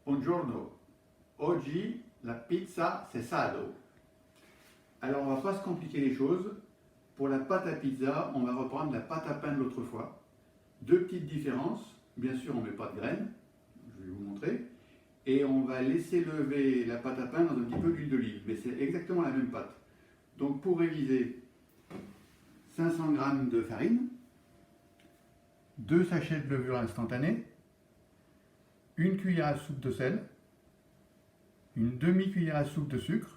Buongiorno, oggi la pizza c'est sado. Alors on va pas se compliquer les choses. Pour la pâte à pizza, on va reprendre la pâte à pain de l'autre fois. Deux petites différences. Bien sûr, on ne met pas de graines, je vais vous montrer. Et on va laisser lever la pâte à pain dans un petit peu d'huile d'olive. Mais c'est exactement la même pâte. Donc pour réviser, 500 g de farine, 2 sachets de levure instantanée, une cuillère à soupe de sel, une demi-cuillère à soupe de sucre,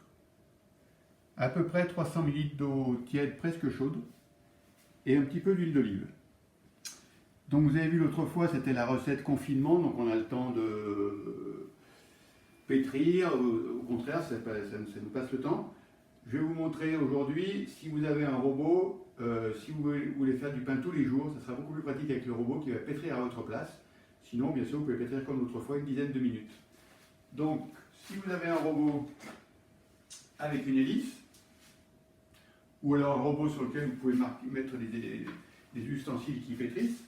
à peu près 300 ml d'eau tiède presque chaude et un petit peu d'huile d'olive. Donc vous avez vu l'autre fois, c'était la recette confinement, donc on a le temps de pétrir, au contraire, ça nous passe le temps. Je vais vous montrer aujourd'hui, si vous avez un robot, si vous voulez faire du pain tous les jours, ça sera beaucoup plus pratique avec le robot qui va pétrir à votre place. Sinon, bien sûr, vous pouvez pétrir comme l'autre fois une dizaine de minutes. Donc, si vous avez un robot avec une hélice, ou alors un robot sur lequel vous pouvez mettre des ustensiles qui pétrissent,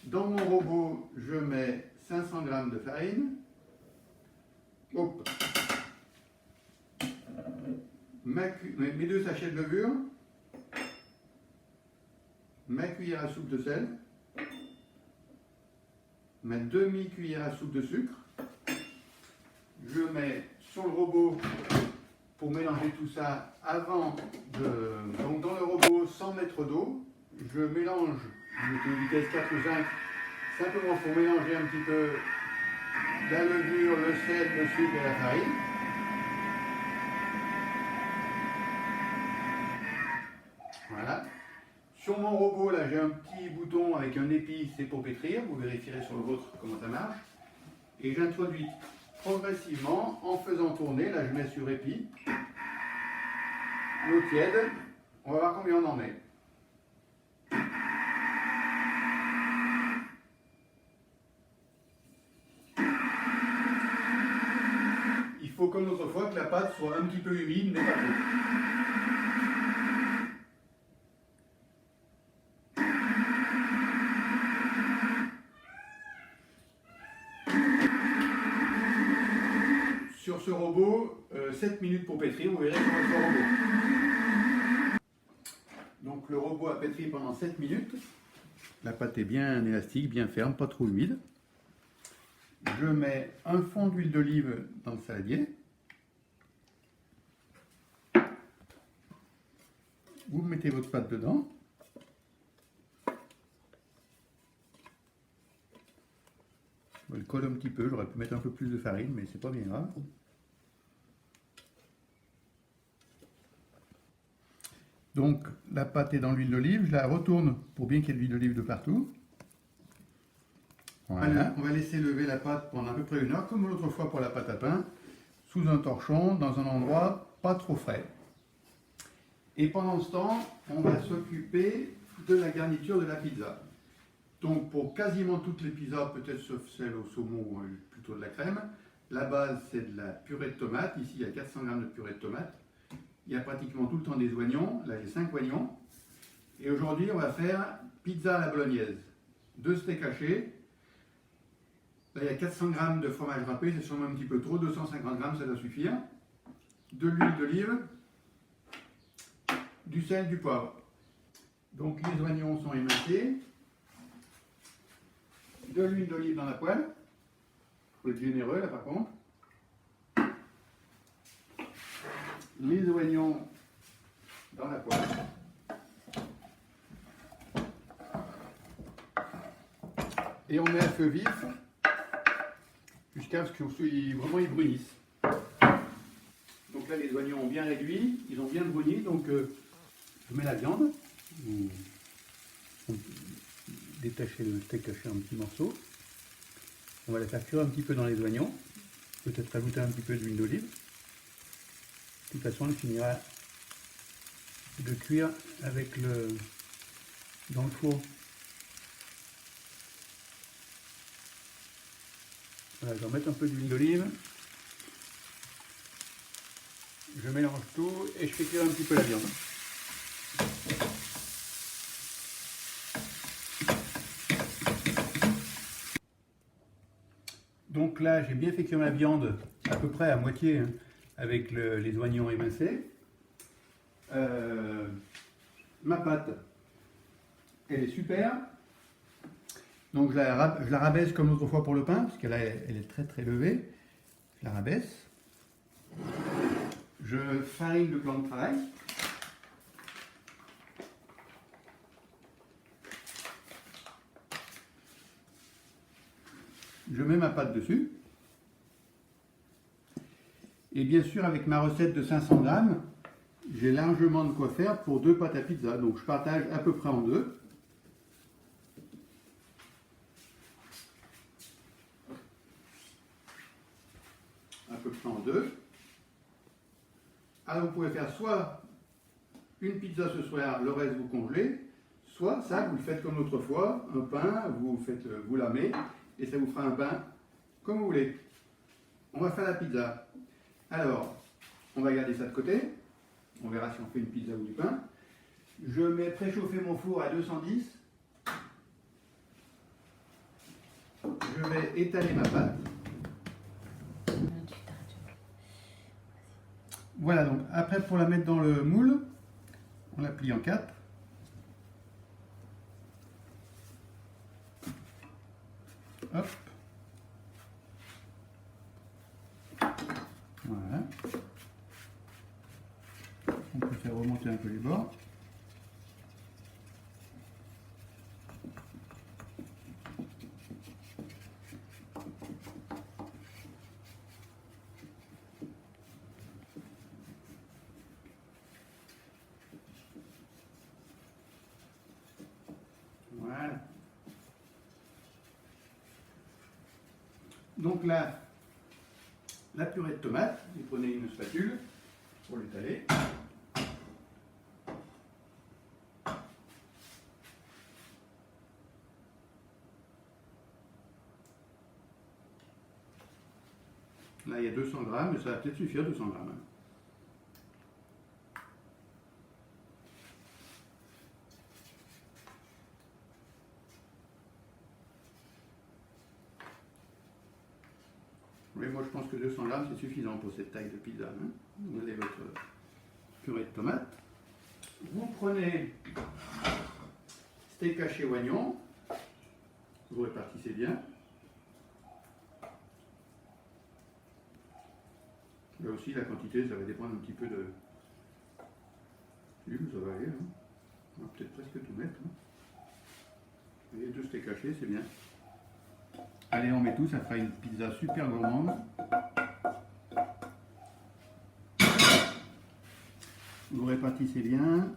dans mon robot, je mets 500 g de farine. Hop. Mes 2 sachets de levure, ma cuillère à soupe de sel, ma demi-cuillère à soupe de sucre. Je mets sur le robot pour mélanger tout ça avant de... Donc dans le robot, sans mettre d'eau, je mélange, je mets une vitesse 4 ou 5, simplement pour mélanger un petit peu la levure, le sel, le sucre et la farine. Voilà. Sur mon robot, là, j'ai un petit bouton avec un épi, c'est pour pétrir. Vous vérifierez sur le vôtre comment ça marche. Et j'introduis progressivement en faisant tourner. Là, je mets sur épi. L'eau tiède. On va voir combien on en met. Il faut, comme l'autre fois, que la pâte soit un petit peu humide, mais pas trop. Sur ce robot, 7 minutes pour pétrir, vous verrez sur votre robot. Donc le robot a pétri pendant 7 minutes. La pâte est bien élastique, bien ferme, pas trop humide. Je mets un fond d'huile d'olive dans le saladier. Vous mettez votre pâte dedans. Elle colle un petit peu, j'aurais pu mettre un peu plus de farine, mais c'est pas bien grave. Donc la pâte est dans l'huile d'olive, je la retourne pour bien qu'il y ait de l'huile d'olive de partout. Voilà. On va laisser lever la pâte pendant à peu près 1 heure, comme l'autre fois pour la pâte à pain, sous un torchon, dans un endroit pas trop frais. Et pendant ce temps, on va s'occuper de la garniture de la pizza. Donc pour quasiment toutes les pizzas, peut-être sauf celle au saumon ou plutôt de la crème, la base c'est de la purée de tomates. Ici il y a 400 g de purée de tomates. Il y a pratiquement tout le temps des oignons. Là j'ai 5 oignons. Et aujourd'hui on va faire pizza à la bolognaise. 2 steaks hachés. Là il y a 400 g de fromage râpé, c'est sûrement un petit peu trop. 250 g ça doit suffire. De l'huile d'olive. Du sel, du poivre. Donc les oignons sont émincés. De l'huile d'olive dans la poêle. Il faut être généreux là par contre. Les oignons dans la poêle. Et on met à feu vif jusqu'à ce que vraiment ils brunissent. Donc là les oignons ont bien réduit, ils ont bien bruni, donc je mets la viande. Détacher le steak haché en petits morceaux. On va la faire cuire un petit peu dans les oignons. Peut-être rajouter un petit peu d'huile d'olive. De toute façon, elle finira de cuire avec dans le four. Voilà, je vais mettre un peu d'huile d'olive. Je mélange tout et je fais cuire un petit peu la viande. Donc là, j'ai bien fait cuire ma viande à peu près à moitié hein, avec les oignons émincés. Ma pâte, elle est super. Donc je la rabaisse comme l'autre fois pour le pain, parce qu'elle elle est très très levée. Je la rabaisse. Je farine le plan de travail. Je mets ma pâte dessus. Et bien sûr, avec ma recette de 500 grammes, j'ai largement de quoi faire pour 2 pâtes à pizza. Donc je partage à peu près en deux. À peu près en deux. Alors vous pouvez faire soit une pizza ce soir, le reste vous congelez, soit ça, vous le faites comme l'autre fois, un pain, vous lamez, et ça vous fera un pain comme vous voulez. On va faire la pizza. Alors, on va garder ça de côté. On verra si on fait une pizza ou du pain. Je mets préchauffer mon four à 210. Je vais étaler ma pâte. Voilà, donc après pour la mettre dans le moule, on la plie en 4. Hop. Voilà. On peut faire remonter un peu les bords. Voilà. Donc là, la purée de tomate, vous prenez une spatule pour l'étaler. Là, il y a 200 grammes, mais ça va peut-être suffire, 200 grammes. Oui, moi je pense que 200 grammes c'est suffisant pour cette taille de pizza. Hein. Vous avez votre purée de tomate. Vous prenez steak haché oignon, vous répartissez bien. Là aussi la quantité ça va dépendre un petit peu de... Ça va aller. Hein. On va peut-être presque tout mettre. Hein. Vous voyez, 2 steaks hachés, c'est bien. Allez, on met tout, ça fera une pizza super gourmande. Vous répartissez bien.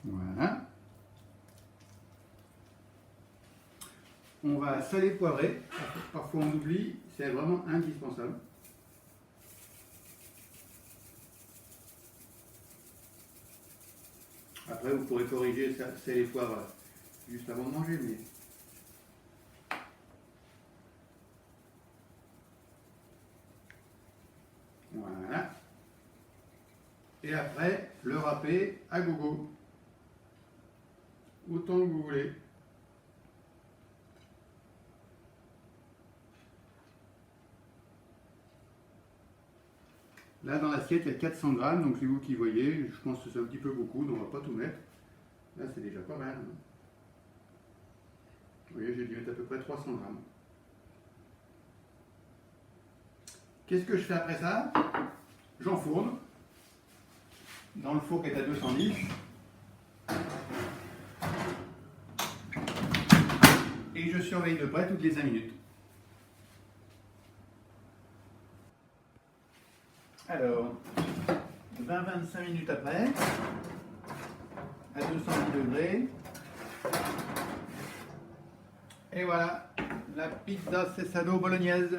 Voilà. On va saler poivrer. Parfois on oublie, c'est vraiment indispensable. Après, vous pourrez corriger sel et poivre juste avant de manger, mais... Voilà. Et après, le râper à gogo. Autant que vous voulez. Là, dans l'assiette, il y a 400 grammes, donc c'est vous qui voyez. Je pense que c'est un petit peu beaucoup, donc on ne va pas tout mettre. Là, c'est déjà pas mal. Hein. Vous voyez, j'ai dû mettre à peu près 300 grammes. Qu'est-ce que je fais après ça? J'enfourne dans le four qui est à 210. Et je surveille de près toutes les 5 minutes. Alors, 20-25 minutes après, à 210 degrés. Et voilà, la pizza Cesano bolognaise.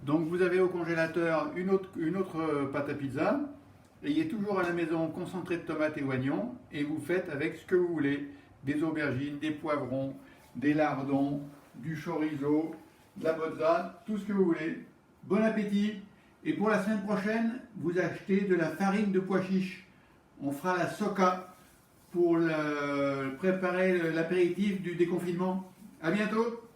Donc vous avez au congélateur une autre pâte à pizza. Ayez toujours à la maison concentré de tomates et oignons. Et vous faites avec ce que vous voulez. Des aubergines, des poivrons, des lardons, du chorizo, de la mozza, tout ce que vous voulez. Bon appétit! Et pour la semaine prochaine, vous achetez de la farine de pois chiche. On fera la soca pour préparer l'apéritif du déconfinement. À bientôt!